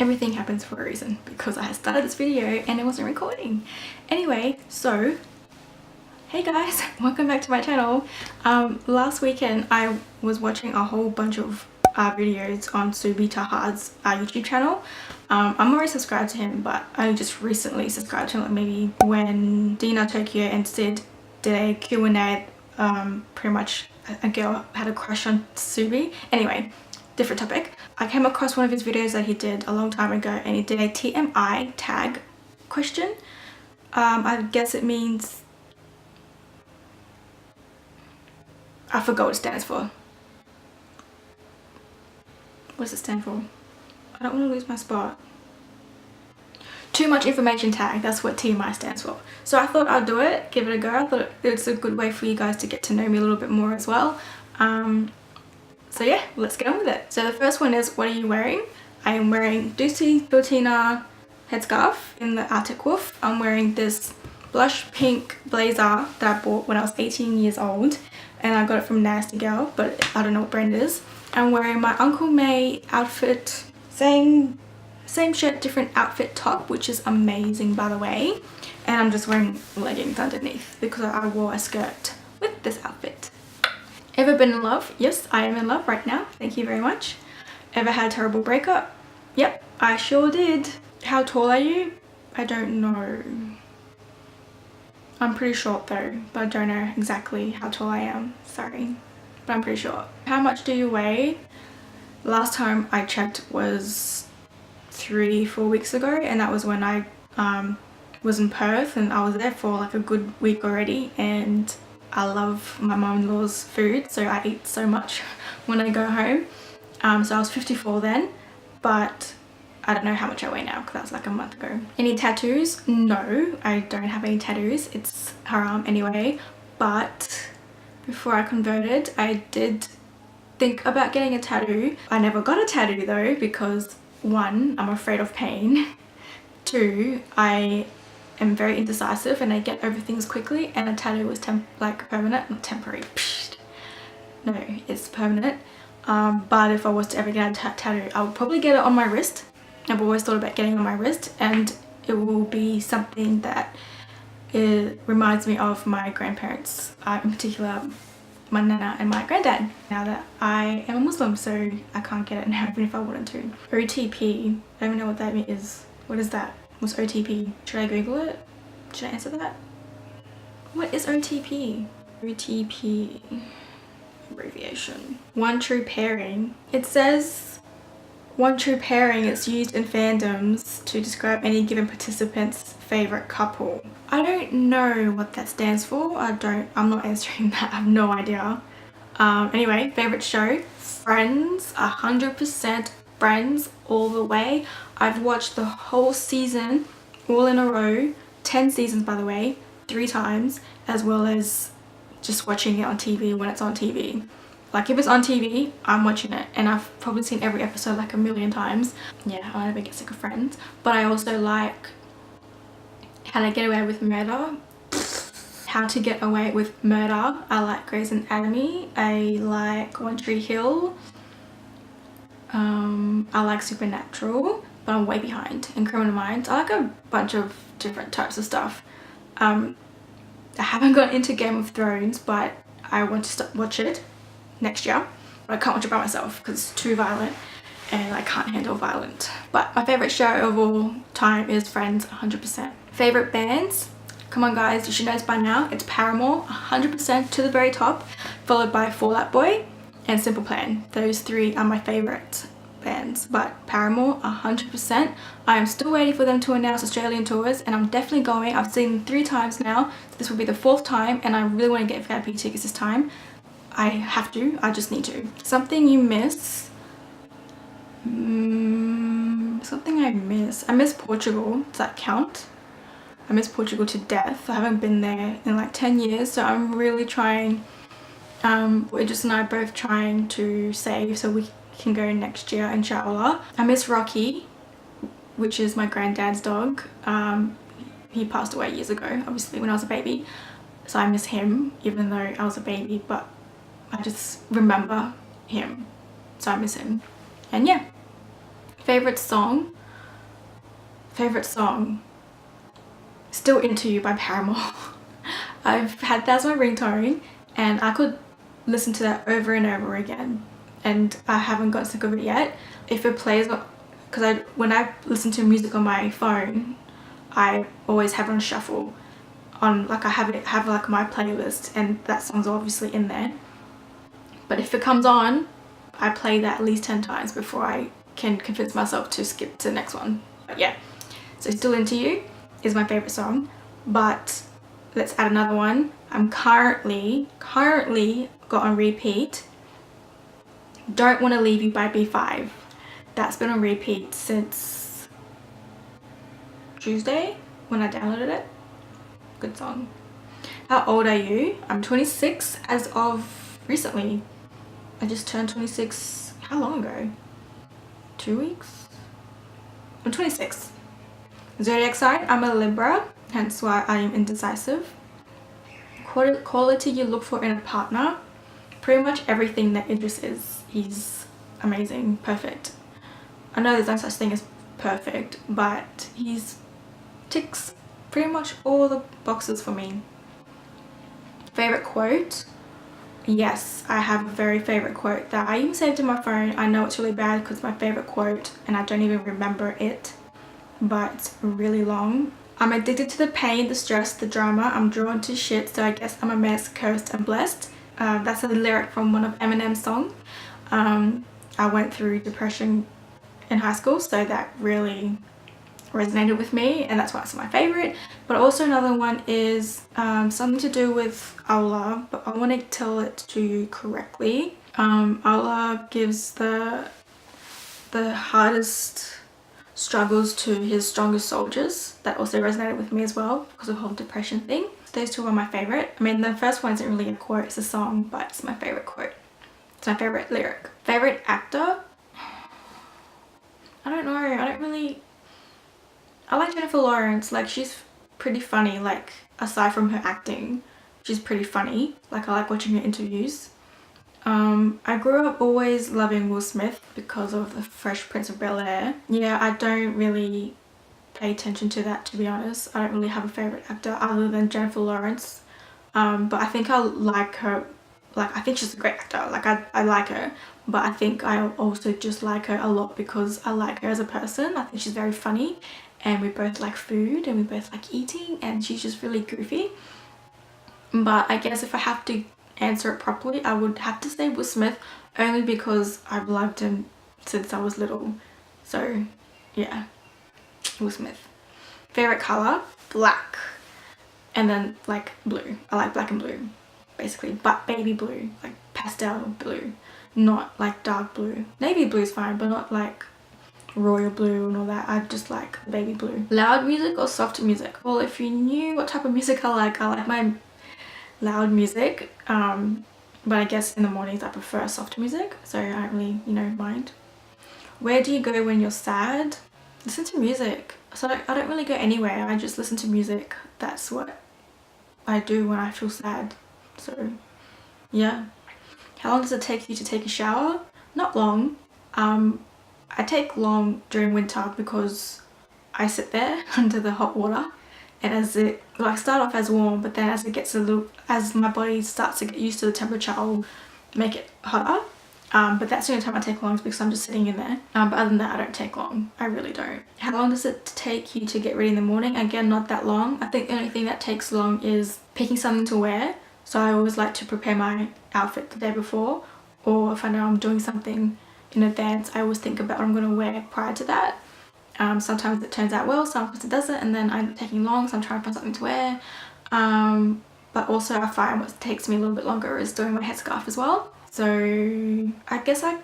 Everything happens for a reason because I started this video and it wasn't recording. Anyway, so hey guys, welcome back to my channel. Last weekend I was watching a whole bunch of videos on Subi Tahad's YouTube channel. I'm already subscribed to him, but I just recently subscribed to him, like maybe when Dina Tokyo and Sid did a Q&A. Pretty much a girl had a crush on Subi. Anyway, different topic. I came across one of his videos that he did a long time ago, and he did a TMI tag question. I guess it means, I forgot what it stands for. What does it stand for? I don't want to lose my spot. Too much information tag, that's what TMI stands for. So I thought I'd do it, give it a go. I thought it's a good way for you guys to get to know me a little bit more as well. So yeah, let's get on with it. So the first one is, what are you wearing? I am wearing Dusi Botina headscarf in the Arctic Wolf. I'm wearing this blush pink blazer that I bought when I was 18 years old, and I got it from Nasty Girl, but I don't know what brand it is. I'm wearing my Uncle May outfit, same shirt, different outfit top, which is amazing by the way. And I'm just wearing leggings underneath because I wore a skirt with this outfit. Ever been in love? Yes, I am in love right now. Thank you very much. Ever had a terrible breakup? Yep, I sure did. How tall are you? I don't know. I'm pretty short though, but I don't know exactly how tall I am. Sorry, but I'm pretty short. How much do you weigh? Last time I checked was 3-4 weeks ago, and that was when I was in Perth, and I was there for like a good week already, and I love my mum-in-law's food, so I eat so much when I go home. So I was 54 then, but I don't know how much I weigh now because that was like a month ago. Any tattoos? No, I don't have any tattoos. It's haram anyway, but before I converted I did think about getting a tattoo. I never got a tattoo though because 1, I'm afraid of pain. 2, I am very indecisive and I get over things quickly, and a tattoo was like permanent, not temporary. Psst. No, it's permanent. But if I was to ever get a tattoo, I would probably get it on my wrist. I've always thought about getting it on my wrist, and it will be something that it reminds me of my grandparents, in particular my nana and my granddad, now that I am a Muslim, so I can't get it now even if I wanted to. OTP, I don't even know what that is. What is that? What's OTP? Should I Google it? Should I answer that? What is OTP? OTP abbreviation. One true pairing. It says one true pairing is used in fandoms to describe any given participant's favorite couple. I don't know what that stands for. I'm not answering that. I have no idea. Anyway, favorite show? Friends. 100% Friends all the way. I've watched the whole season all in a row, 10 seasons by the way, 3 times, as well as just watching it on TV when it's on TV. Like if it's on TV, I'm watching it, and I've probably seen every episode like a million times. Yeah, I'll never get sick of Friends. But I also like How to Get Away with Murder. How to Get Away with Murder. I like Grey's Anatomy. I like One Tree Hill. I like Supernatural, but I'm way behind. And Criminal Minds. I like a bunch of different types of stuff. I haven't got into Game of Thrones, but I want to watch it next year. But I can't watch it by myself because it's too violent and I can't handle violent. But my favorite show of all time is Friends, 100%. Favorite bands? Come on guys, you should know this by now. It's Paramore, 100% to the very top, followed by Fall Out Boy and Simple Plan. Those 3 are my favorite bands, but Paramore 100%. I am still waiting for them to announce Australian tours, and I'm definitely going. I've seen them 3 times now, so this will be the 4th time, and I really want to get VIP tickets this time. I have to, I just need to. Something you miss? Something I miss. I miss Portugal. Does that count? I miss Portugal to death. I haven't been there in like 10 years, so I'm really trying. Idris and I are both trying to save so we can go next year, inshallah. I miss Rocky, which is my granddad's dog. He passed away years ago, obviously, when I was a baby, so I miss him even though I was a baby, but I just remember him, so I miss him. And yeah, favorite song? Favorite song? Still Into You by Paramore. I've had that as my ringtone and I could listen to that over and over again and I haven't got sick of it yet. If it plays, because when I listen to music on my phone, I always have it on shuffle. I have like my playlist and that song's obviously in there. But if it comes on, I play that at least 10 times before I can convince myself to skip to the next one. But yeah, so Still Into You is my favorite song. But let's add another one. I'm currently got on repeat Don't Want to Leave You by B5. That's been on repeat since Tuesday when I downloaded it. Good song. How old are you? I'm 26 as of recently. I just turned 26, how long ago? 2 weeks? I'm 26. Zodiac sign, I'm a Libra, hence why I am indecisive. Quality you look for in a partner, pretty much everything that Idris is. He's amazing, perfect. I know there's no such thing as perfect, but he's ticks pretty much all the boxes for me. Favorite quote? Yes, I have a very favorite quote that I even saved in my phone. I know it's really bad because it's my favorite quote and I don't even remember it, but it's really long. I'm addicted to the pain, the stress, the drama. I'm drawn to shit, so I guess I'm a mess, cursed and blessed. That's a lyric from one of Eminem's songs. I went through depression in high school, so that really resonated with me and that's why it's my favorite. But also another one is something to do with Allah, but I want to tell it to you correctly. Allah gives the hardest struggles to his strongest soldiers. That also resonated with me as well because of the whole depression thing. Those two are my favorite. I mean, the first one isn't really a quote, it's a song, but it's my favorite quote. It's my favorite lyric. Favorite actor? I don't know. I like Jennifer Lawrence. Like, she's pretty funny. Like, aside from her acting, she's pretty funny. Like, I like watching her interviews. I grew up always loving Will Smith because of the Fresh Prince of Bel-Air. Yeah, I don't really pay attention to that, to be honest. I don't really have a favorite actor other than Jennifer Lawrence. But I think I like her. Like, I think she's a great actor. Like, I like her. But I think I also just like her a lot because I like her as a person. I think she's very funny. And we both like food and we both like eating. And she's just really goofy. But I guess if I have to answer it properly, I would have to say Will Smith, only because I've loved him since I was little. So yeah, Will Smith. Favorite color? Black. And then like blue. I like black and blue basically, but baby blue, like pastel blue, not like dark blue. Navy blue is fine, but not like royal blue and all that. I just like baby blue. Loud music or soft music? Well, if you knew what type of music I like my loud music, but I guess in the mornings I prefer soft music, so I don't really, mind. Where do you go when you're sad? Listen to music. So I don't really go anywhere, I just listen to music. That's what I do when I feel sad. So yeah. How long does it take you to take a shower? Not long. I take long during winter because I sit there under the hot water, and as it start off as warm, but then as my body starts to get used to the temperature, I'll make it hotter. But that's the only time I take long, is because I'm just sitting in there. But other than that, I don't take long. I really don't. How long does it take you to get ready in the morning? Again, not that long. I think the only thing that takes long is picking something to wear. So I always like to prepare my outfit the day before, or if I know I'm doing something in advance, I always think about what I'm going to wear prior to that. Sometimes it turns out well, sometimes it doesn't, and then I end up taking long, so I'm trying to find something to wear. But also I find what takes me a little bit longer is doing my headscarf as well. So I guess I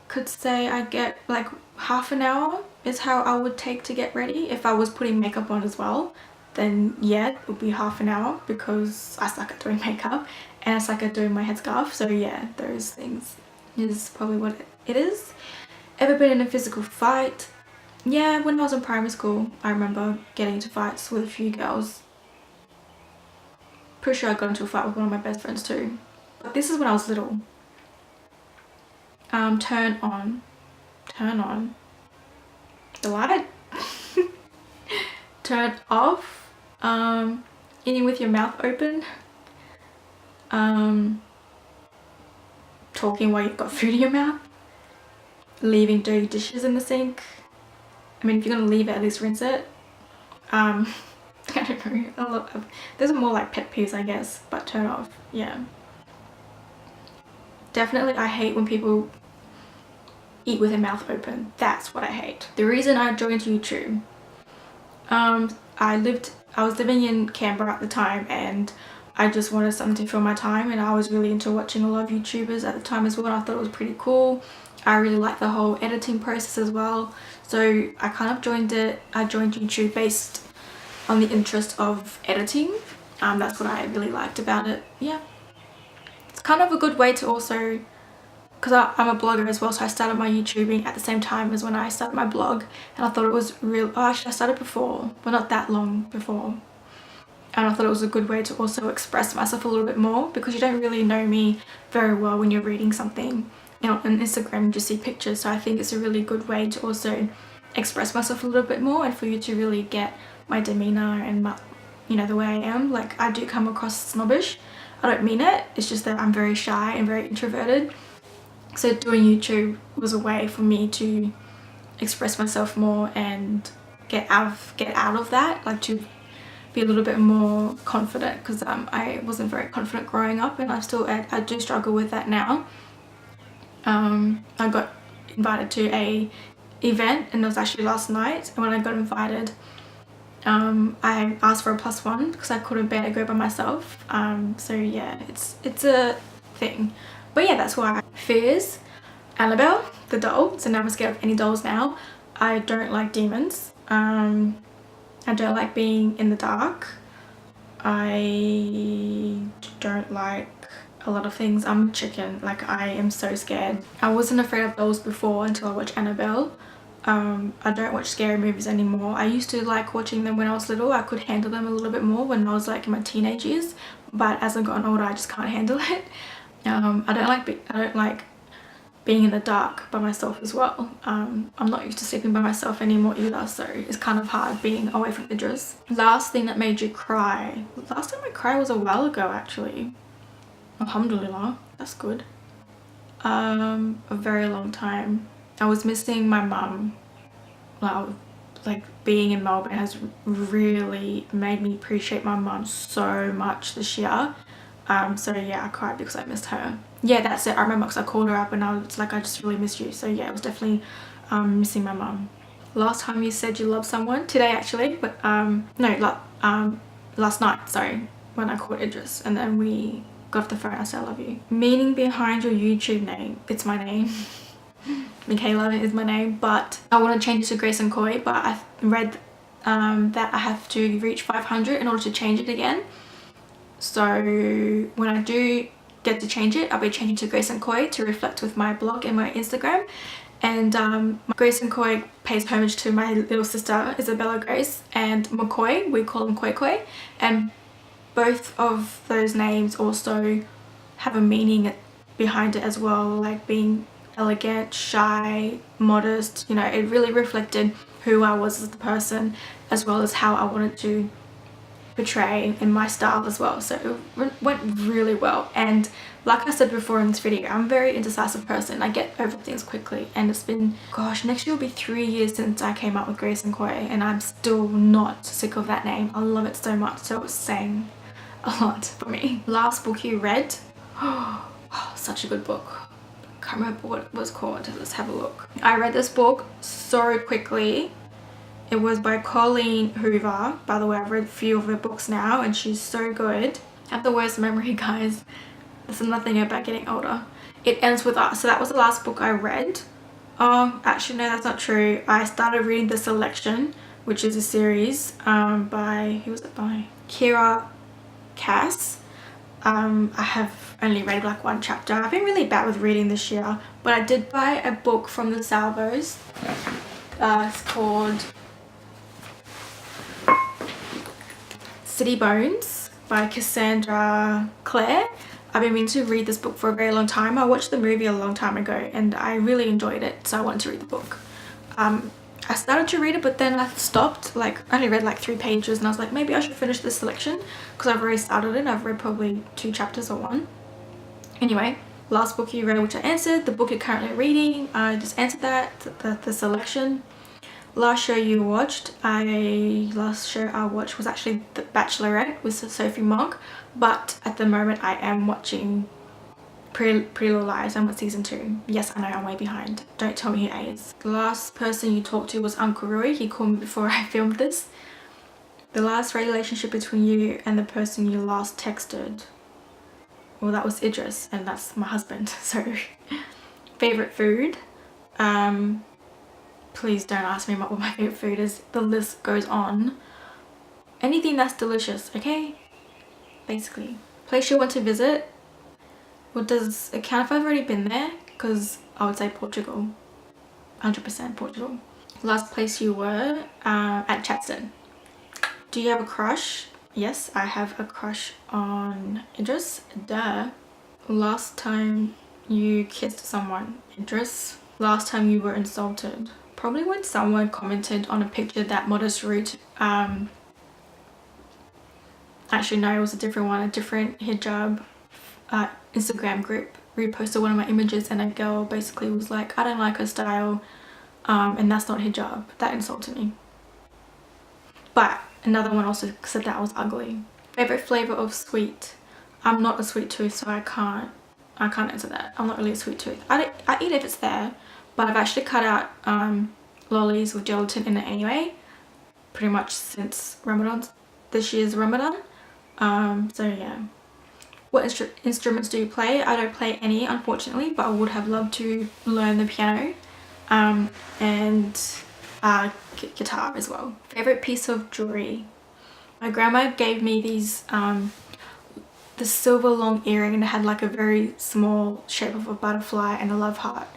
could say I get like half an hour is how I would take to get ready. If I was putting makeup on as well, then yeah, it would be half an hour because I suck at doing makeup and I suck at doing my headscarf. So yeah, those things is probably what it is. Ever been in a physical fight? Yeah, when I was in primary school, I remember getting into fights with a few girls. Pretty sure I got into a fight with one of my best friends too. But this is when I was little. Turn on the light. turn off eating with your mouth open, talking while you've got food in your mouth, leaving dirty dishes in the sink. I mean, if you're gonna leave it, at least rinse it. I don't know, those are more like pet peeves, I guess, but turn off, yeah. Definitely I hate when people eat with their mouth open. That's what I hate. The reason I joined YouTube, I was living in Canberra at the time, and I just wanted something to fill my time, and I was really into watching a lot of YouTubers at the time as well, and I thought it was pretty cool. I really like the whole editing process as well, so I kind of joined it. I joined YouTube based on the interest of editing. That's what I really liked about it. Yeah, it's kind of a good way to also, because I'm a blogger as well, so I started my YouTubing at the same time as when I started my blog, and I thought it was real. Oh, actually I started before, but not that long before, and I thought it was a good way to also express myself a little bit more, because you don't really know me very well when you're reading something. You know, on Instagram you just see pictures, so I think it's a really good way to also express myself a little bit more, and for you to really get my demeanor and my, you know, the way I am. Like, I do come across snobbish. I don't mean it, it's just that I'm very shy and very introverted. So doing YouTube was a way for me to express myself more and get out of that, like to be a little bit more confident, because I wasn't very confident growing up, and I do struggle with that now. I got invited to a event, and it was actually last night, and when I got invited, I asked for a +1 because I couldn't bear to go by myself. So yeah, it's a thing. But yeah, that's why. Fears: Annabelle, the doll. So now I'm scared of any dolls now. I don't like demons. I don't like being in the dark. I don't like a lot of things. I'm a chicken. Like, I am so scared. I wasn't afraid of dolls before until I watched Annabelle. I don't watch scary movies anymore. I used to like watching them when I was little. I could handle them a little bit more when I was like in my teenage years, but as I've gotten older I just can't handle it. I don't like being in the dark by myself as well. I'm not used to sleeping by myself anymore either, so it's kind of hard being away from Idris. Last thing that made you cry. Last time I cried was a while ago actually. Alhamdulillah, that's good. A very long time. I was missing my mum. Like, being in Melbourne has really made me appreciate my mum so much this year. So yeah, I cried because I missed her. Yeah, that's it. I remember because I called her up and I was like, I just really missed you. So yeah, it was definitely missing my mum. Last time you said you love someone? Today actually, but no, last night, sorry, when I called Idris, and then we got off the phone. I said I love you. Meaning behind your YouTube name. It's my name. Michaela is my name, but I want to change it to Grace and Koi, but I read that I have to reach 500 in order to change it again. So when I do get to change it, I'll be changing to Grace and Koi to reflect with my blog and my Instagram. And Grace and Koi pays homage to my little sister Isabella Grace, and McCoy, we call him Koi Koi, and both of those names also have a meaning behind it as well, like being elegant, shy, modest. You know, it really reflected who I was as a person, as well as how I wanted to portray in my style as well. So it went really well, and like I said before in this video, I'm a very indecisive person. I get over things quickly, and it's been, gosh, next year will be 3 years since I came out with Grace and Koi, and I'm still not sick of that name. I love it so much, so it's saying a lot for me. Last book you read? Oh, such a good book. Can't remember what it was called. Let's have a look. I read this book so quickly. It was by Colleen Hoover. By the way, I've read a few of her books now, and she's so good. I have the worst memory, guys. This is nothing about getting older. It Ends With Us. So that was the last book I read. Oh, actually no, that's not true. I started reading The Selection, which is a series by, who was it by? Kira Cass. I have only read like one chapter. I've been really bad with reading this year, but I did buy a book from the Salvos. It's called City Bones by Cassandra Clare. I've been meaning to read this book for a very long time. I watched the movie a long time ago and I really enjoyed it, so I wanted to read the book. I started to read it, but then I stopped. Like, I only read like 3 pages, and I was like, maybe I should finish this selection because I've already started it. I've read probably 2 chapters or 1. Anyway, last book you read, which I answered. The book you're currently reading, I just answered that. The selection. Last show you watched, last show I watched was actually The Bachelorette with Sophie Monk, but at the moment I am watching Pretty Little Lies. I'm on season 2. Yes, I know I'm way behind. Don't tell me who A is. The last person you talked to was Uncle Roy. He called me before I filmed this. The last relationship between you and the person you last texted. Well, that was Idris, and that's my husband. So, favorite food. Please don't ask me what my favorite food is. The list goes on. Anything that's delicious, okay? Basically. Place you want to visit. Well, does it count if I've already been there? Because I would say Portugal. 100% Portugal. Last place you were, at Chatston. Do you have a crush? Yes, I have a crush on Idris. Duh. Last time you kissed someone. Idris. Last time you were insulted. Probably when someone commented on a picture that Modest Root, actually no, it was a different one, a different hijab Instagram group reposted one of my images, and a girl basically was like, I don't like her style, and that's not hijab. That insulted me. But another one also said that I was ugly. Favorite flavor of sweet. I'm not a sweet tooth, so I can't answer that. I'm not really a sweet tooth. I eat if it's there, but I've actually cut out lollies with gelatin in it anyway, pretty much since Ramadan. This year's Ramadan. So yeah. What instruments do you play? I don't play any, unfortunately, but I would have loved to learn the piano and guitar as well. Favorite piece of jewelry. My grandma gave me these the silver long earring, and it had like a very small shape of a butterfly and a love heart.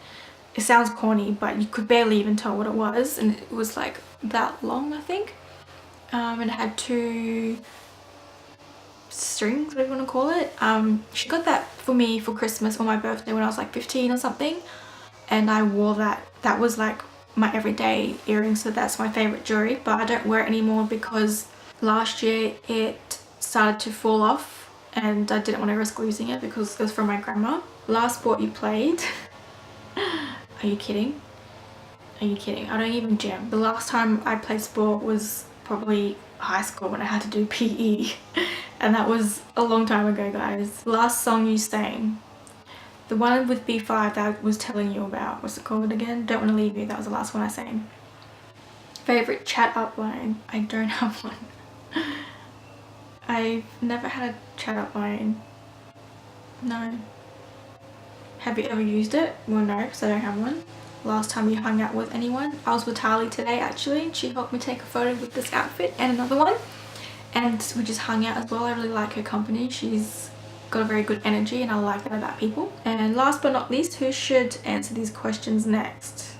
It sounds corny, but you could barely even tell what it was, and it was like that long, I think. And it had 2 strings, whatever you want to call it. She got that for me for Christmas or my birthday when I was like 15 or something, and I wore that. That was like my everyday earring, so that's my favorite jewelry, but I don't wear it anymore because last year it started to fall off and I didn't want to risk losing it because it was from my grandma. Last sport you played. Are you kidding? Are you kidding? I don't even gym. The last time I played sport was probably high school when I had to do PE, and that was a long time ago, guys. Last song you sang. The one with B5 that I was telling you about. What's it called again? Don't Want to Leave You. That was the last one I sang. Favorite chat up line. I don't have one. I've never had a chat up line. No. Have you ever used it? Well, no, because I don't have one. Last time you hung out with anyone? I was with Tali today, actually. She helped me take a photo with this outfit and another one, and we just hung out as well. I really like her company. She's got a very good energy, and I like that about people. And last but not least, who should answer these questions next?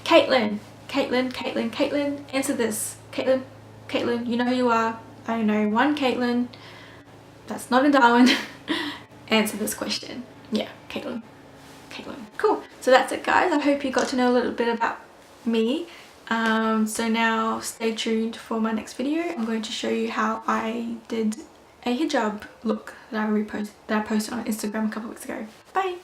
Caitlin. Answer this. Caitlin, you know who you are. I know one Caitlin. That's not in Darwin. Answer this question. Yeah, Caitlin. Cool. So that's it, guys. I hope you got to know a little bit about me. So now stay tuned for my next video. I'm going to show you how I did a hijab look that I posted on Instagram a couple weeks ago. Bye.